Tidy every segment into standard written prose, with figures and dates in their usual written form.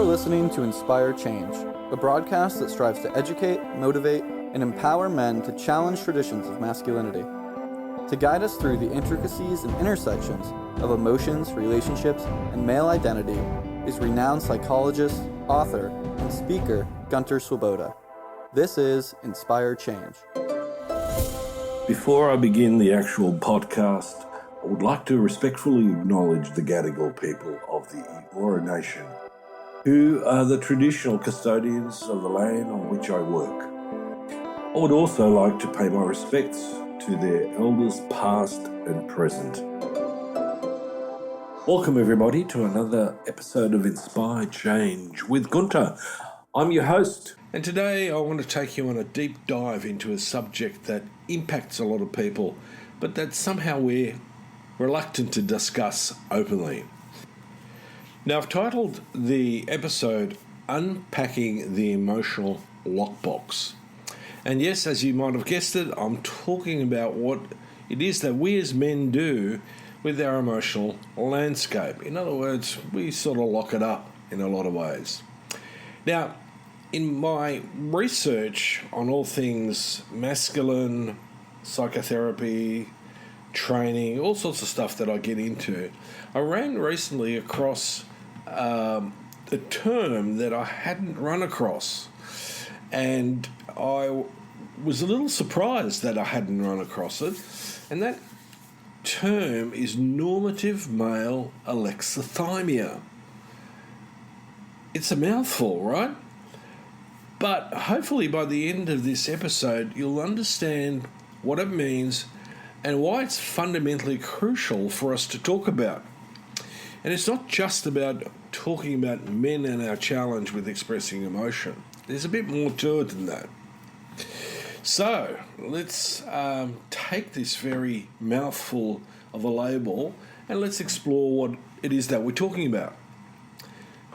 You're listening to Inspire Change, a broadcast that strives to educate, motivate, and empower men to challenge traditions of masculinity. To guide us through the intricacies and intersections of emotions, relationships, and male identity is renowned psychologist, author, and speaker Gunter. This is Inspire Change. Before I begin the actual podcast, I would like to respectfully acknowledge the Gadigal people of the Eora Nation, who are the traditional custodians of the land on which I work. I would also like to pay my respects to their elders past and present. Welcome everybody to another episode of Inspire Change with Gunter. I'm your host, and today I want to take you on a deep dive into a subject that impacts a lot of people, but that somehow we're reluctant to discuss openly. Now, I've titled the episode Unpacking the Emotional Lockbox. And yes, as you might have guessed it, I'm talking about what it is that we as men do with our emotional landscape. In other words, we sort of lock it up in a lot of ways. Now, in my research on all things masculine, psychotherapy, training, all sorts of stuff that I get into, I ran recently across a term that I hadn't run across. And I was a little surprised that I hadn't run across it. And that term is normative male alexithymia. It's a mouthful, right? But hopefully by the end of this episode, you'll understand what it means and why it's fundamentally crucial for us to talk about. And it's not just about talking about men and our challenge with expressing emotion. There's a bit more to it than that. So let's take this very mouthful of a label and let's explore what it is that we're talking about.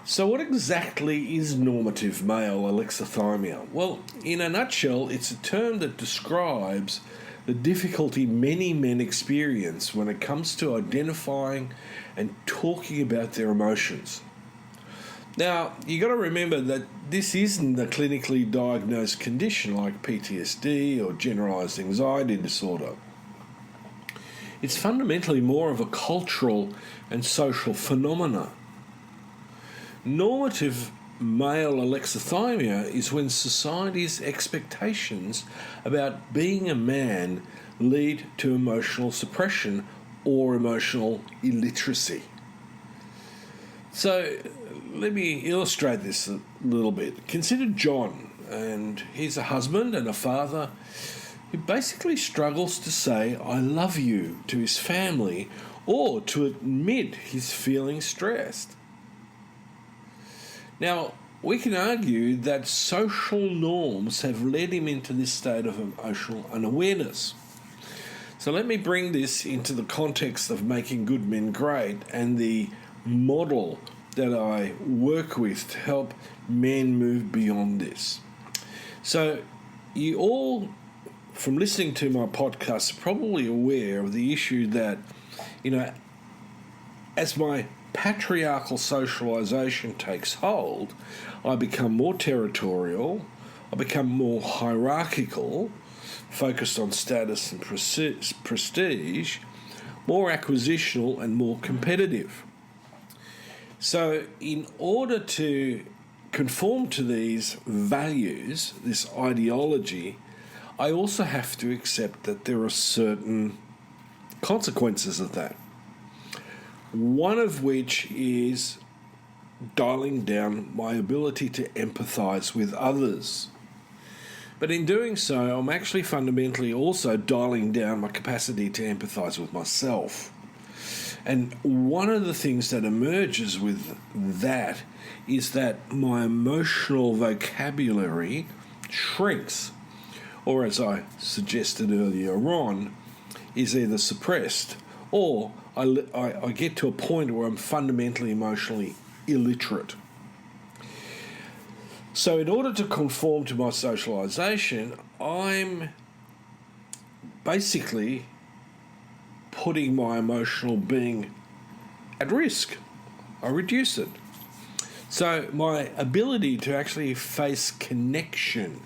So what exactly is normative male alexithymia? Well, in a nutshell, it's a term that describes the difficulty many men experience when it comes to identifying and talking about their emotions. Now, you got to remember that this isn't a clinically diagnosed condition like PTSD or generalized anxiety disorder. It's fundamentally more of a cultural and social phenomena. Normative male alexithymia is when society's expectations about being a man lead to emotional suppression or emotional illiteracy. So let me illustrate this a little bit. Consider John, and he's a husband and a father who basically struggles to say "I love you" to his family or to admit he's feeling stressed. Now, we can argue that social norms have led him into this state of emotional unawareness. So let me bring this into the context of Making Good Men Great and the model that I work with to help men move beyond this. So you all, from listening to my podcast, are probably aware of the issue that, as my patriarchal socialization takes hold, I become more territorial, I become more hierarchical, focused on status and prestige, more acquisitional and more competitive. So in order to conform to these values, this ideology, I also have to accept that there are certain consequences of that. One of which is dialing down my ability to empathize with others. But in doing so, I'm actually fundamentally also dialing down my capacity to empathize with myself. And one of the things that emerges with that is that my emotional vocabulary shrinks, or as I suggested earlier on, is either suppressed or I get to a point where I'm fundamentally emotionally illiterate. So in order to conform to my socialization, I'm basically putting my emotional being at risk. I reduce it. So my ability to actually face connection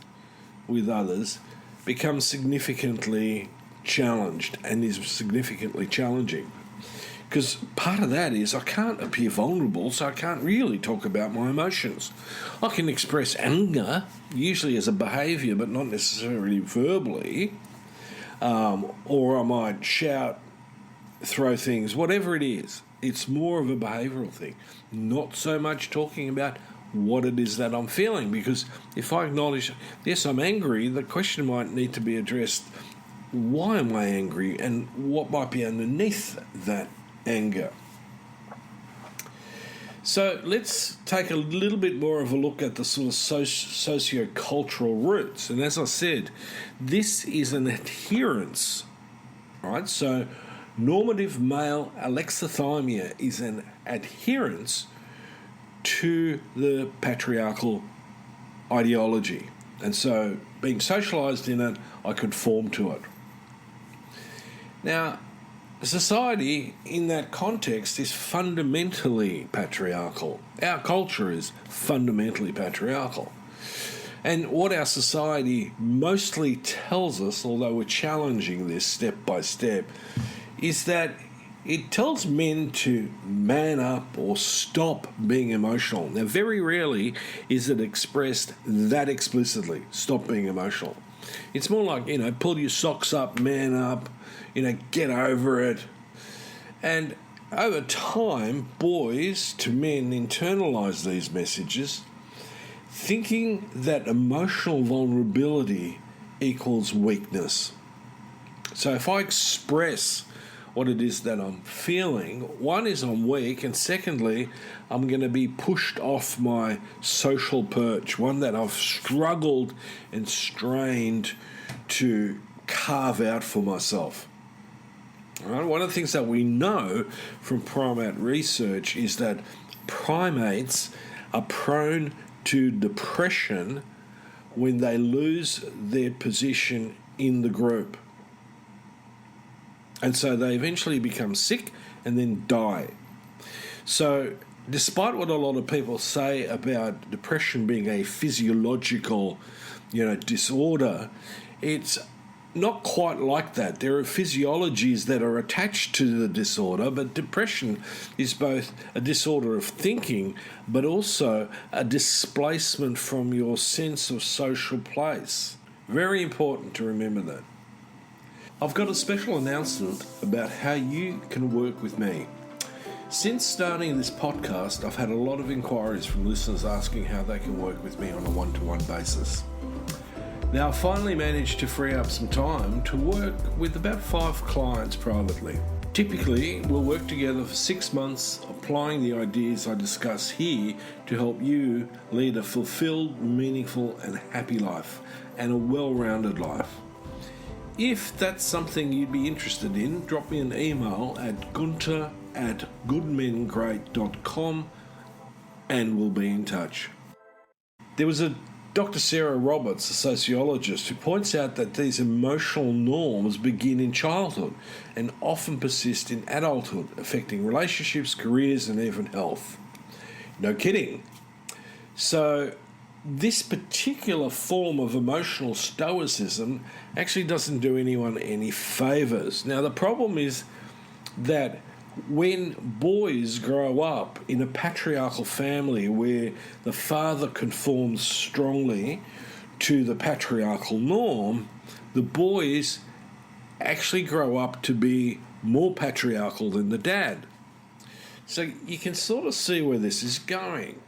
with others becomes significantly challenged and is significantly challenging. Because part of that is I can't appear vulnerable, so I can't really talk about my emotions. I can express anger, usually as a behaviour, but not necessarily verbally. Or I might shout, throw things, whatever it is. It's more of a behavioural thing, not so much talking about what it is that I'm feeling. Because if I acknowledge, yes, I'm angry, the question might need to be addressed, why am I angry and what might be underneath that anger. So let's take a little bit more of a look at the sort of socio-cultural roots. And as I said, this is an adherence, right? So normative male alexithymia is an adherence to the patriarchal ideology. And so being socialised in it, I conform to it. Now, society in that context is fundamentally patriarchal. Our culture is fundamentally patriarchal. And what our society mostly tells us, although we're challenging this step by step, is that it tells men to man up or stop being emotional. Now, very rarely is it expressed that explicitly, stop being emotional. It's more like, pull your socks up, man up, get over it. And over time, boys to men internalise these messages, thinking that emotional vulnerability equals weakness. So if I express what it is that I'm feeling, one is I'm weak, and secondly, I'm going to be pushed off my social perch, one that I've struggled and strained to carve out for myself. All right? One of the things that we know from primate research is that primates are prone to depression when they lose their position in the group. And so they eventually become sick and then die. So despite what a lot of people say about depression being a physiological, disorder, it's not quite like that. There are physiologies that are attached to the disorder, but depression is both a disorder of thinking, but also a displacement from your sense of social place. Very important to remember that. I've got a special announcement about how you can work with me. Since starting this podcast, I've had a lot of inquiries from listeners asking how they can work with me on a one-to-one basis. Now, I finally managed to free up some time to work with about 5 clients privately. Typically, we'll work together for 6 months, applying the ideas I discuss here to help you lead a fulfilled, meaningful, and happy life, and a well-rounded life. If that's something you'd be interested in, drop me an email at gunter@goodmengreat.com and we'll be in touch. There was a Dr. Sarah Roberts, a sociologist, who points out that these emotional norms begin in childhood and often persist in adulthood, affecting relationships, careers, and even health. No kidding. So this particular form of emotional stoicism actually doesn't do anyone any favours. Now, the problem is that when boys grow up in a patriarchal family where the father conforms strongly to the patriarchal norm, the boys actually grow up to be more patriarchal than the dad. So you can sort of see where this is going.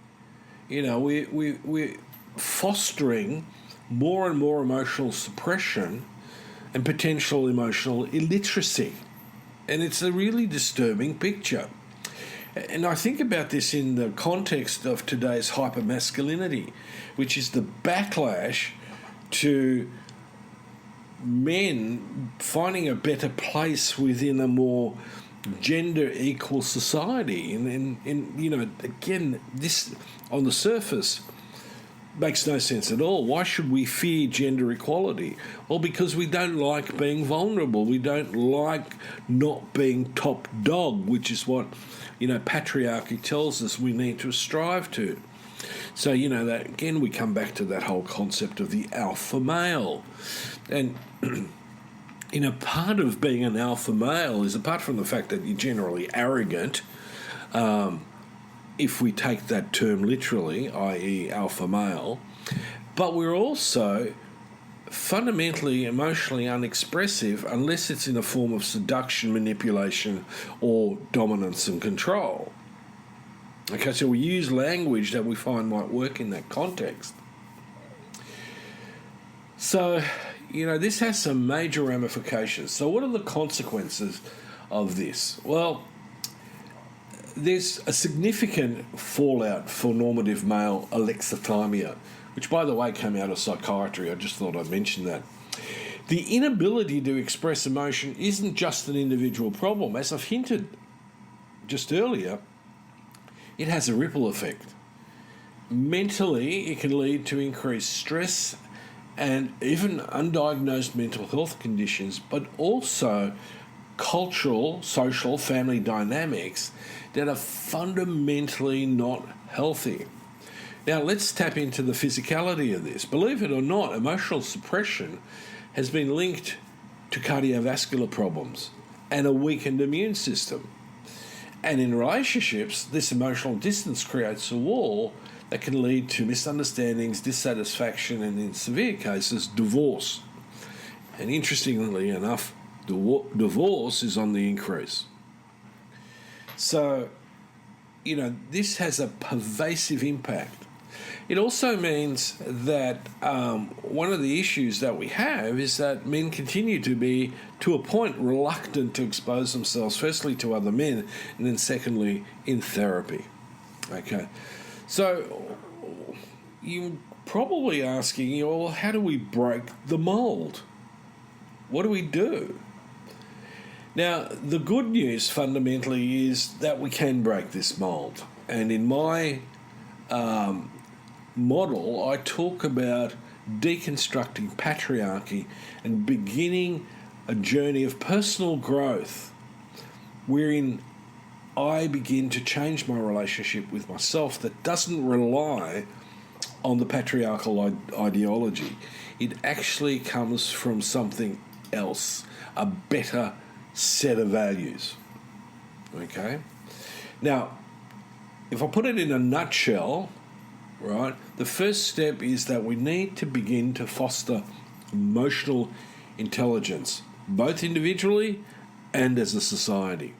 We're fostering more and more emotional suppression and potential emotional illiteracy. And it's a really disturbing picture. And I think about this in the context of today's hypermasculinity, which is the backlash to men finding a better place within a more gender equal society. And again, this on the surface Makes no sense at all. Why should we fear gender equality? Well, because we don't like being vulnerable. We don't like not being top dog, which is what, patriarchy tells us we need to strive to. So, that again, we come back to that whole concept of the alpha male. And, part of being an alpha male is, apart from the fact that you're generally arrogant, if we take that term literally, i.e. alpha male, but we're also fundamentally emotionally unexpressive unless it's in a form of seduction, manipulation, or dominance and control. Okay, so we use language that we find might work in that context. So, this has some major ramifications. So what are the consequences of this? Well, there's a significant fallout for normative male alexithymia, which, by the way, came out of psychiatry. I just thought I'd mention that. The inability to express emotion isn't just an individual problem. As I've hinted just earlier, it has a ripple effect. Mentally, it can lead to increased stress and even undiagnosed mental health conditions, but also cultural, social, family dynamics that are fundamentally not healthy. Now, let's tap into the physicality of this. Believe it or not, emotional suppression has been linked to cardiovascular problems and a weakened immune system. And in relationships, this emotional distance creates a wall that can lead to misunderstandings, dissatisfaction, and in severe cases, divorce. And interestingly enough, divorce is on the increase. So, this has a pervasive impact. It also means that one of the issues that we have is that men continue to be, to a point, reluctant to expose themselves, firstly to other men, and then secondly in therapy. Okay, so you're probably asking, well, how do we break the mold? What do we do? Now, the good news fundamentally is that we can break this mold. And in my model, I talk about deconstructing patriarchy and beginning a journey of personal growth wherein I begin to change my relationship with myself that doesn't rely on the patriarchal ideology. It actually comes from something else, a better set of values. Okay? Now, if I put it in a nutshell, right, the first step is that we need to begin to foster emotional intelligence, both individually and as a society.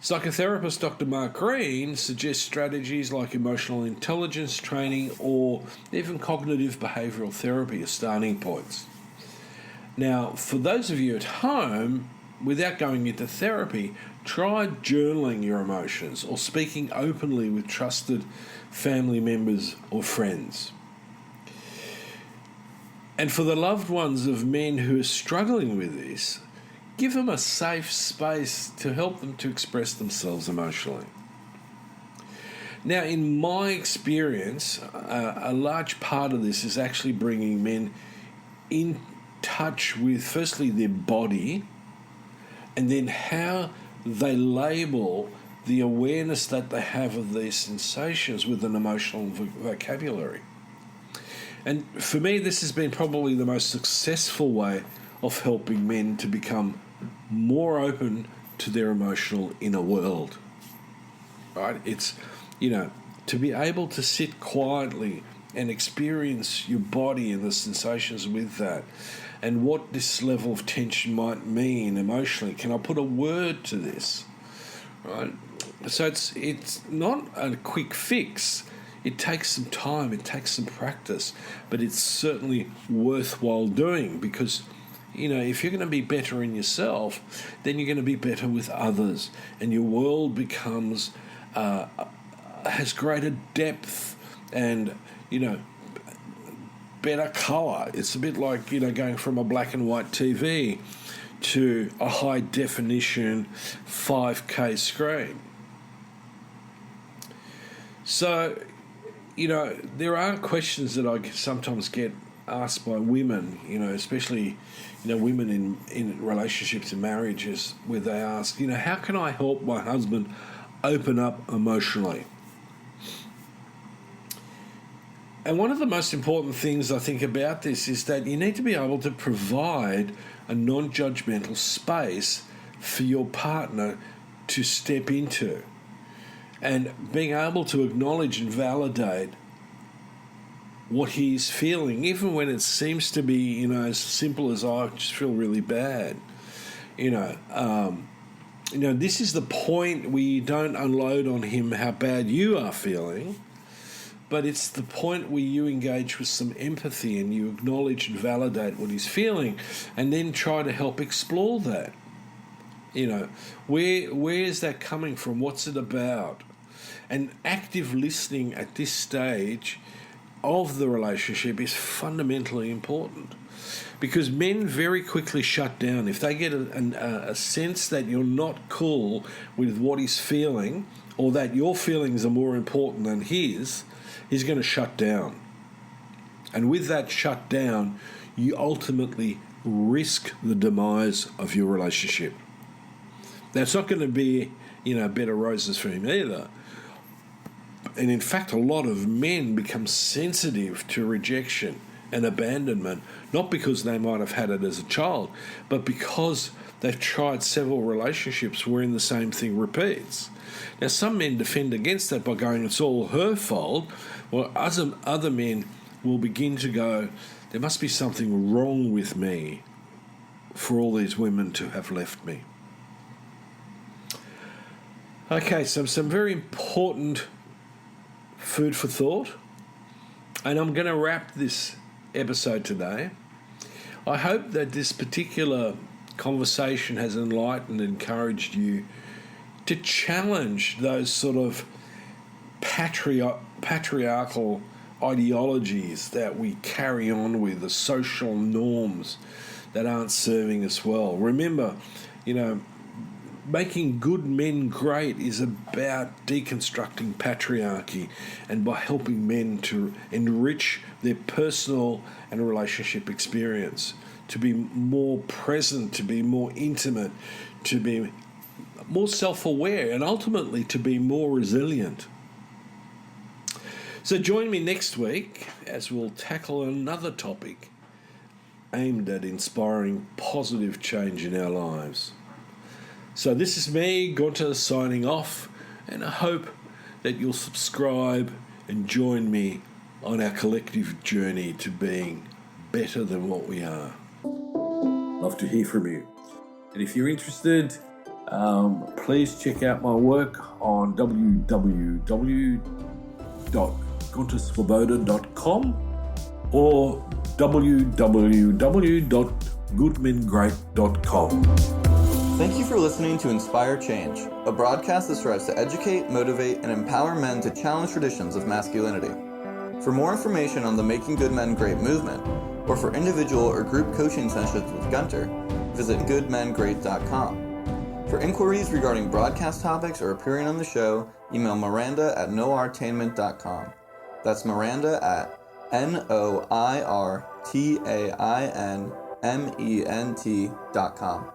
Psychotherapist Dr. Mark Green suggests strategies like emotional intelligence training or even cognitive behavioural therapy as starting points. Now, for those of you at home, without going into therapy, try journaling your emotions or speaking openly with trusted family members or friends. And for the loved ones of men who are struggling with this, give them a safe space to help them to express themselves emotionally. Now, in my experience, a large part of this is actually bringing men in touch with, firstly, their body, and then how they label the awareness that they have of these sensations with an emotional vocabulary. And for me, this has been probably the most successful way of helping men to become more open to their emotional inner world. Right? It's, to be able to sit quietly and experience your body and the sensations with that, and what this level of tension might mean emotionally. Can I put a word to this? Right? So it's not a quick fix. It takes some time, it takes some practice, but it's certainly worthwhile doing because, if you're going to be better in yourself, then you're going to be better with others, and your world becomes, has greater depth and, better colour. It's a bit like, going from a black and white TV to a high definition 5K screen. So, there are questions that I sometimes get asked by women, especially, women in relationships and marriages, where they ask, how can I help my husband open up emotionally? And one of the most important things I think about this is that you need to be able to provide a non-judgmental space for your partner to step into, and being able to acknowledge and validate what he's feeling, even when it seems to be, as simple as, I just feel really bad. This is the point where you don't unload on him how bad you are feeling, but it's the point where you engage with some empathy and you acknowledge and validate what he's feeling, and then try to help explore that. Where is that coming from? What's it about? And active listening at this stage of the relationship is fundamentally important, because men very quickly shut down. If they get a sense that you're not cool with what he's feeling, or that your feelings are more important than his, he's going to shut down. And with that shut down, you ultimately risk the demise of your relationship. That's not going to be, bed of roses for him either. And in fact, a lot of men become sensitive to rejection and abandonment, not because they might have had it as a child, but because they've tried several relationships wherein the same thing repeats. Now, some men defend against that by going, it's all her fault, while other men will begin to go, there must be something wrong with me for all these women to have left me. Okay, so some very important food for thought, and I'm going to wrap this episode today. I hope that this particular conversation has enlightened and encouraged you to challenge those sort of patriarchal ideologies that we carry on with, the social norms that aren't serving us well. Remember, making good men great is about deconstructing patriarchy, and by helping men to enrich their personal and relationship experience, to be more present, to be more intimate, to be more self-aware, and ultimately to be more resilient. So join me next week as we'll tackle another topic aimed at inspiring positive change in our lives. So this is me, Gunter, signing off, and I hope that you'll subscribe and join me on our collective journey to being better than what we are. Love to hear from you. And if you're interested, please check out my work on www.guntersvoboda.com or www.goodmengreat.com. Thank you for listening to Inspire Change, a broadcast that strives to educate, motivate, and empower men to challenge traditions of masculinity. For more information on the Making Good Men Great movement, or for individual or group coaching sessions with Gunter, visit goodmengreat.com. For inquiries regarding broadcast topics or appearing on the show, email Miranda at noirtainment.com. That's Miranda at noirtainment.com.